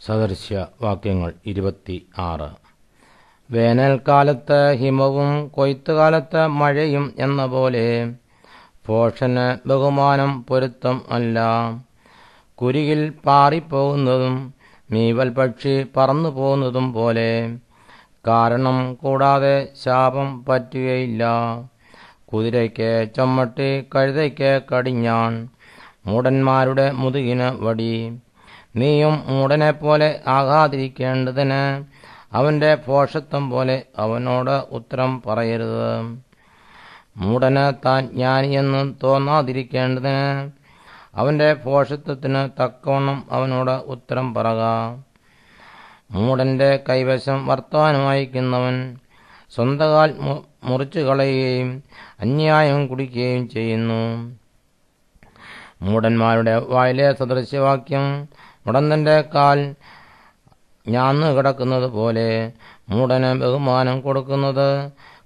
സദൃശ്യവാക്യങ്ങൾ 26. വേനൽക്കാലത്ത് ഹിമവും കൊയ്ത്തുകാലത്ത് മഴയും എന്ന പോലെ ഭോഷന് ബഹുമാനം പൊരുത്തം അല്ല. കുരികിൽ പാറിപ്പോകുന്നതും മീവൽ പക്ഷി പറന്നു പോകുന്നതും പോലെ കാരണം കൂടാതെ ശാപം പറ്റുകയില്ല. കുതിരയ്ക്ക് ചമ്മട്ടി, കഴുതയ്ക്ക് കടിഞ്ഞാൺ, മൂഢന്മാരുടെ മുതുകിന് വടി. നീയും മൂഢനെപ്പോലെ ആകാതിരിക്കേണ്ടതിന് അവന്റെ ഭോഷത്വം പോലെ അവനോട് ഉത്തരം പറയരുത്. മൂഢന് താൻ ജ്ഞാനിയെന്ന് തോന്നാതിരിക്കേണ്ടതിന് അവന്റെ ഭോഷത്വത്തിന് തക്കവണ്ണം അവനോട് ഉത്തരം പറക. മൂഢന്റെ കൈവശം വർത്തമാനം അയക്കുന്നവൻ സ്വന്തകാൽ മുറിച്ചു കളയുകയും അന്യായം കുടിക്കുകയും ചെയ്യുന്നു. മൂഢന്മാരുടെ വായിലെ സദൃശ്യവാക്യം മുടന്തന്റെ കാൽ ഞാന്നു കിടക്കുന്നത് പോലെ. മൂഢന് ബഹുമാനം കൊടുക്കുന്നത്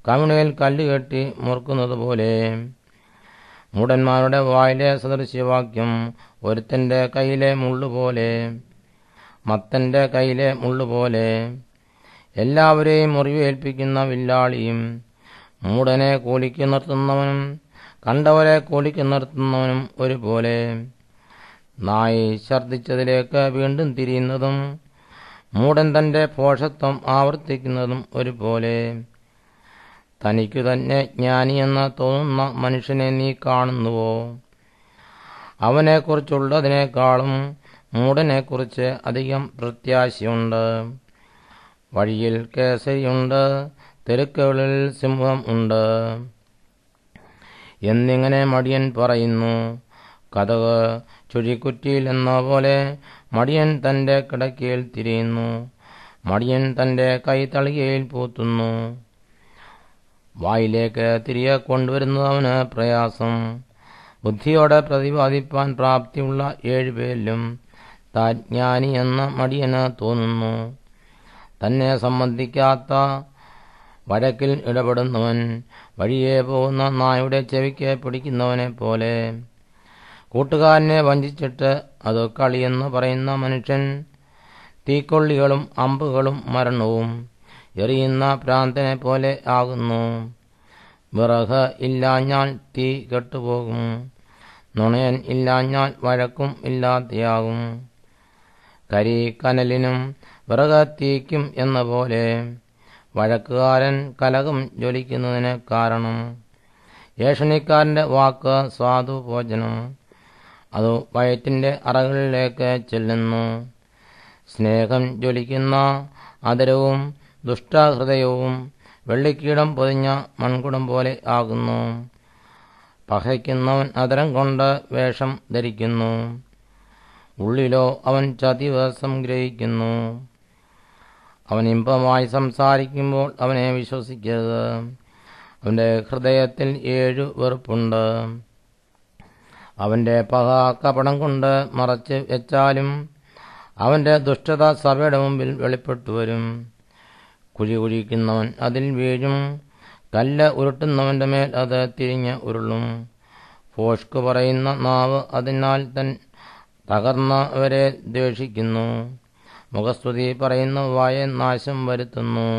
കവിണയിൽ കല്ലുകെട്ടി മുറുക്കുന്നത് പോലെ. മൂഢന്മാരുടെ വായിലെ സദൃശ്യവാക്യം ഒരുത്തന്റെ കയ്യിലെ മുള്ളുപോലെ, മത്തന്റെ കയ്യിലെ മുള്ളുപോലെ. എല്ലാവരെയും മുറിവേൽപ്പിക്കുന്ന വില്ലാളിയും മൂഢനെ കൂലിക്ക് നിർത്തുന്നവനും കണ്ടവരെ കൂലിക്ക് നിർത്തുന്നവനും ഒരുപോലെ. നായി ഛർദ്ദിച്ചതിലേക്ക് വീണ്ടും തിരിയുന്നതും മൂഢൻ തന്റെ ഭോഷത്വം ആവർത്തിക്കുന്നതും ഒരുപോലെ. തനിക്കു തന്നെ ജ്ഞാനിയെന്ന് തോന്നുന്ന മനുഷ്യനെ നീ കാണുന്നുവോ? അവനെക്കുറിച്ചുള്ളതിനേക്കാളും മൂഢനെക്കുറിച്ച് അധികം പ്രത്യാശയുണ്ട്. വഴിയിൽ കേസരിയുണ്ട്, തെരുക്കുകളിൽ സിംഹം ഉണ്ട് എന്നിങ്ങനെ മടിയൻ പറയുന്നു. കതക് ചുഴിക്കുറ്റിയിൽ എന്ന പോലെ മടിയൻ തന്റെ കിടക്കയിൽ തിരിയുന്നു. മടിയൻ തന്റെ കൈ തളികയിൽ പൂത്തുന്നു. വായിലേക്ക് തിരികെ കൊണ്ടുവരുന്നവന് പ്രയാസം. ബുദ്ധിയോടെ പ്രതിപാദിപ്പാൻ പ്രാപ്തിയുള്ള 7 പേരിലും താൻ ജ്ഞാനി എന്ന മടിയന് തോന്നുന്നു. തന്നെ സംബന്ധിക്കാത്ത വഴക്കിൽ ഇടപെടുന്നവൻ വഴിയെ പോകുന്ന നായുടെ ചെവിക്ക് പിടിക്കുന്നവനെ പോലെ. കൂട്ടുകാരനെ വഞ്ചിച്ചിട്ട് അത് കളിയെന്ന് പറയുന്ന മനുഷ്യൻ തീക്കൊള്ളികളും അമ്പുകളും മരണവും എറിയുന്ന ഭ്രാന്തനെ പോലെ ആകുന്നു. വിറക് ഇല്ലാഞ്ഞാൽ തീ കെട്ടുപോകും, നുണയൻ ഇല്ലാഞ്ഞാൽ വഴക്കും ഇല്ലാതെയാകും. കരി കനലിനും വിറക് തീക്കും എന്ന പോലെ വഴക്കുകാരൻ കലകം ജ്വലിക്കുന്നതിന് കാരണം. ഏഷണിക്കാരന്റെ വാക്ക് സ്വാദുഭോജനം, അത് വയറ്റിന്റെ അറകളിലേക്ക് ചെല്ലുന്നു. സ്നേഹം ജ്വലിക്കുന്ന അതരവും ദുഷ്ടഹൃദയവും വെള്ളിക്കീടം പൊതിഞ്ഞ മൺകുടം പോലെ ആകുന്നു. പകയ്ക്കുന്നവൻ അതരം കൊണ്ട് വേഷം ധരിക്കുന്നു, ഉള്ളിലോ അവൻ ചതിവ് സംഗ്രഹിക്കുന്നു. അവൻ ഇമ്പമായി സംസാരിക്കുമ്പോൾ അവനെ വിശ്വസിക്കരുത്. അവന്റെ ഹൃദയത്തിൽ 7 വെറുപ്പുണ്ട്. അവന്റെ പക കപടം കൊണ്ട് മറച്ച് വെച്ചാലും അവന്റെ ദുഷ്ടത സഭയുടെ മുമ്പിൽ വെളിപ്പെട്ടു വരും. കുഴി കുഴിക്കുന്നവൻ അതിൽ വീഴും, കല്ല് ഉരുട്ടുന്നവന്റെ മേൽ അത് തിരിഞ്ഞ് ഉരുളും. ഭോഷ്ക് പറയുന്ന നാവ് അതിനാൽ തകർന്നവരെ ദ്വേഷിക്കുന്നു. മുഖസ്തുതി പറയുന്ന വായ നാശം വരുത്തുന്നു.